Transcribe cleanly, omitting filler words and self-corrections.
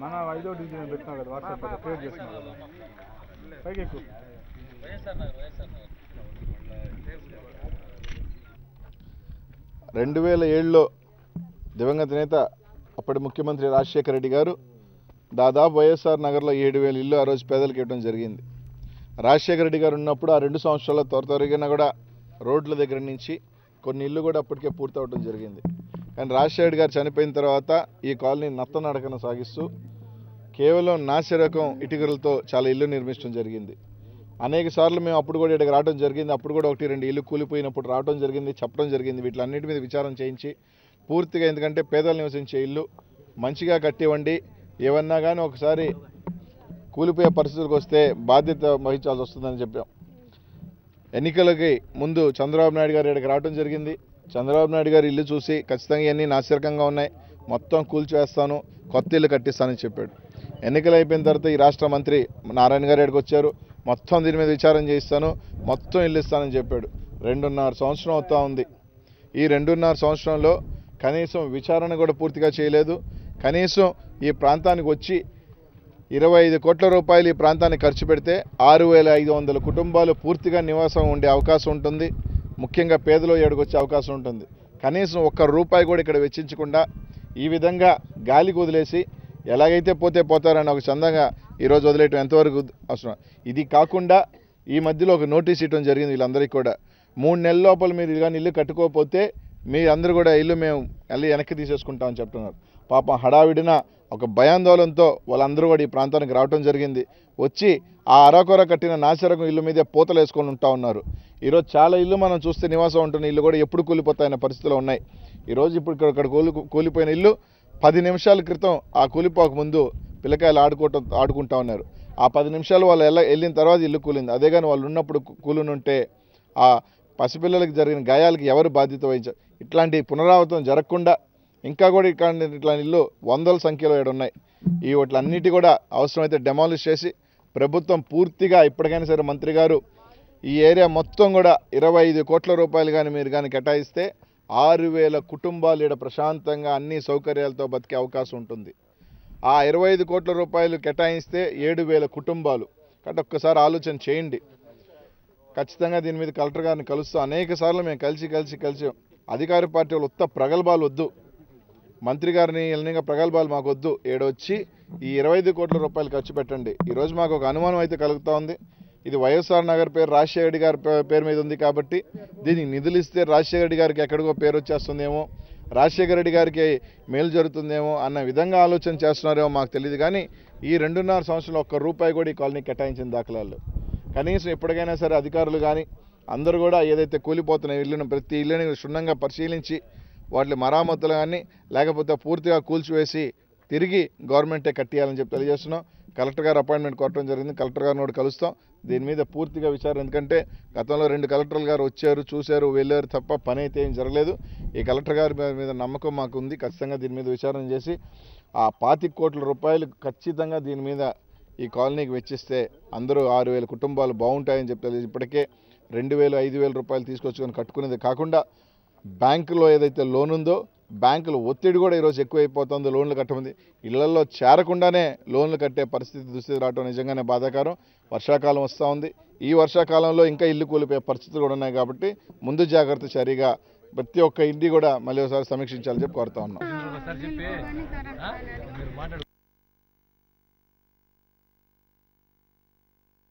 మన 5వ డివిజన్ పెట్టినా కదా వాట్సాప్ క్రియేట్ చేస్తున్నాం కదా పైకి ఎక్కువ 2007లో దివంగత నేత అప్పటి ముఖ్యమంత్రి రాజశేఖర రెడ్డి గారు దాదాపు వైఎస్ఆర్ నగర్లో 7,000 ఇల్లు ఆ రోజు పేదలకు ఇవ్వడం జరిగింది. రాజశేఖర రెడ్డి గారు ఉన్నప్పుడు ఆ 2 సంవత్సరాల్లో త్వరగా కూడా రోడ్ల దగ్గర నుంచి కొన్ని ఇల్లు కూడా అప్పటికే పూర్తవడం జరిగింది. కానీ రాజశేఖర రెడ్డి గారు చనిపోయిన తర్వాత ఈ కాలనీ నత్తనడకన సాగిస్తూ కేవలం నాసిరకం ఇటుకలతో చాలా ఇల్లు నిర్మించడం జరిగింది. అనేక సార్లు మేము అప్పుడు కూడా ఇక్కడికి రావడం జరిగింది. అప్పుడు కూడా 1-2 ఇల్లు కూలిపోయినప్పుడు రావడం జరిగింది, చెప్పడం జరిగింది. వీటిలన్నిటి మీద విచారం చేయించి పూర్తిగా, ఎందుకంటే పేదలు నివసించే ఇల్లు మంచిగా కట్టివ్వండి, ఏమన్నా కానీ ఒకసారి కూలిపోయే పరిస్థితులకు వస్తే బాధ్యత వహించాల్సి వస్తుందని చెప్పాం. ఎన్నికలకి ముందు చంద్రబాబు నాయుడు గారు ఇక్కడికి రావడం జరిగింది. చంద్రబాబు నాయుడు గారు ఇల్లు చూసి ఖచ్చితంగా ఇవన్నీ నాసిరకంగా ఉన్నాయి, మొత్తం కూల్చివేస్తాను, కొత్త ఇల్లు కట్టిస్తానని చెప్పాడు. ఎన్నికలు అయిపోయిన తర్వాత ఈ రాష్ట్ర మంత్రి నారాయణ గారు ఇక్కడికి వచ్చారు, మొత్తం దీని మీద విచారం చేయిస్తాను, మొత్తం ఇల్లు ఇస్తానని చెప్పాడు. 2.5 సంవత్సరం అవుతా ఉంది. ఈ 2.5 సంవత్సరంలో కనీసం విచారణ కూడా పూర్తిగా చేయలేదు. కనీసం ఈ ప్రాంతానికి వచ్చి 25 కోట్ల రూపాయలు ఈ ప్రాంతానికి ఖర్చు పెడితే 6,500 కుటుంబాలు పూర్తిగా నివాసం ఉండే అవకాశం ఉంటుంది. ముఖ్యంగా పేదలు ఏడుకొచ్చే అవకాశం ఉంటుంది. కనీసం ₹1 కూడా ఇక్కడ వెచ్చించకుండా ఈ విధంగా గాలికి వదిలేసి ఎలాగైతే పోతే పోతారని ఒక చందంగా ఈరోజు వదిలేయటం ఎంతవరకు అవసరం. ఇది కాకుండా ఈ మధ్యలో ఒక నోటీస్ ఇవ్వడం జరిగింది వీళ్ళందరికీ కూడా. 3 నెలల లోపల మీరు కానీ ఇల్లు కట్టుకోకపోతే మీ అందరూ కూడా ఇల్లు మేము మళ్ళీ వెనక్కి తీసేసుకుంటామని చెప్తున్నారు. పాపం హడావిడిన ఒక భయాందోళనతో వాళ్ళందరూ కూడా ఈ ప్రాంతానికి రావడం జరిగింది. వచ్చి ఆ అరకొర కట్టిన నాసిరకం ఇల్లు మీదే పూతలు వేసుకొని ఉంటా ఉన్నారు. ఈరోజు చాలా ఇల్లు మనం చూస్తే నివాసం ఉంటున్న ఇల్లు కూడా ఎప్పుడు కూలిపోతాయన్న పరిస్థితులు ఉన్నాయి. ఈరోజు ఇప్పుడు ఇక్కడ కూలిపోయిన ఇల్లు 10 నిమిషాల క్రితం ఆ కూలిపోక ముందు పిల్లకాయలు ఆడుకుంటా ఉన్నారు. ఆ 10 నిమిషాలు వాళ్ళు వెళ్ళిన తర్వాత ఇల్లు కూలింది. అదే కానీ వాళ్ళు ఉన్నప్పుడు కూలినుంటే ఆ పసిపిల్లలకు జరిగిన గాయాలకి ఎవరు బాధ్యత వహించారు? ఇట్లాంటి పునరావృతం జరగకుండా ఇంకా కూడా ఇట్లాంటి ఇల్లు వందల సంఖ్యలో ఉన్నాయి. ఈ వాటిలన్నిటి కూడా అవసరమైతే డెమాలిష్ చేసి ప్రభుత్వం పూర్తిగా ఇప్పటికైనా సరే మంత్రి గారు ఈ ఏరియా మొత్తం కూడా 25 కోట్ల రూపాయలు కానీ మీరు కానీ కేటాయిస్తే 6,000 కుటుంబాలు ఇక్కడ ప్రశాంతంగా అన్ని సౌకర్యాలతో బతికే అవకాశం ఉంటుంది. ఆ 25 కోట్ల రూపాయలు కేటాయిస్తే 7,000 కుటుంబాలు. కాబట్టి ఒక్కసారి ఆలోచన చేయండి. ఖచ్చితంగా దీని మీద కలెక్టర్ గారిని కలుస్తూ అనేక సార్లు మేము కలిసి అధికార పార్టీ వాళ్ళు ఉత్త ప్రగల్భాలు వద్దు, మంత్రి గారిని ఎల్లిగా ప్రగల్భాలు మాకు వద్దు, ఏడొచ్చి ఈ 25 కోట్ల రూపాయలు ఖర్చు పెట్టండి. ఈరోజు మాకు ఒక అనుమానం అయితే కలుగుతూ ఉంది. ఇది వైఎస్ఆర్ నగర్ పేరు రాజశేఖర రెడ్డి గారి పేరు మీద ఉంది కాబట్టి దీనికి నిధులు ఇస్తే రాజశేఖర రెడ్డి గారికి ఎక్కడికో పేరు వచ్చేస్తుందేమో, రాజశేఖర రెడ్డి గారికి మేలు జరుగుతుందేమో అన్న విధంగా ఆలోచన చేస్తున్నారేమో మాకు తెలియదు. కానీ ఈ 2.5 సంవత్సరంలో ₹1 కూడా ఈ కాలనీ కేటాయించిన దాఖలాలు. కనీసం ఎప్పటికైనా సరే అధికారులు కానీ అందరూ కూడా ఏదైతే కూలిపోతున్న ఇల్లును ప్రతి ఇల్లుని క్షుణ్ణంగా పరిశీలించి వాటి మరామతులు కానీ లేకపోతే పూర్తిగా కూల్చివేసి తిరిగి గవర్నమెంటే కట్టియాలని చెప్పి తెలియజేస్తున్నాం. కలెక్టర్ గారు అపాయింట్మెంట్ కోరడం జరిగింది. కలెక్టర్ గారిని కూడా కలుస్తాం. దీని మీద పూర్తిగా విచారణ, ఎందుకంటే గతంలో 2 కలెక్టర్లు గారు వచ్చారు, చూశారు, వెళ్ళారు తప్ప పని అయితే ఏం జరగలేదు. ఈ కలెక్టర్ గారి మీద నమ్మకం మాకు ఉంది. ఖచ్చితంగా దీని మీద విచారణ చేసి ఆ 25 కోట్ల రూపాయలు ఖచ్చితంగా దీని మీద ఈ కాలనీకి వెచ్చిస్తే అందరూ 6,000 కుటుంబాలు బాగుంటాయని చెప్పి ఇప్పటికే 2,000, 5,000 రూపాయలు తీసుకొచ్చుకొని కట్టుకునేది కాకుండా బ్యాంకులో ఏదైతే లోన్ ఉందో బ్యాంకుల ఒత్తిడి కూడా ఈరోజు ఎక్కువైపోతుందో లోన్లు కట్టమంది ఇళ్లలో చేరకుండానే లోన్లు కట్టే దుస్థితి రావడం నిజంగానే బాధాకరం. వర్షాకాలం వస్తూ ఉంది. ఈ వర్షాకాలంలో ఇంకా ఇల్లు కూలిపోయే పరిస్థితులు కూడా ఉన్నాయి. కాబట్టి ముందు జాగ్రత్త చర్యగా ప్రతి ఒక్క ఇంటి కూడా మళ్ళీ ఒకసారి సమీక్షించాలని చెప్పి కోరుతా ఉన్నాం.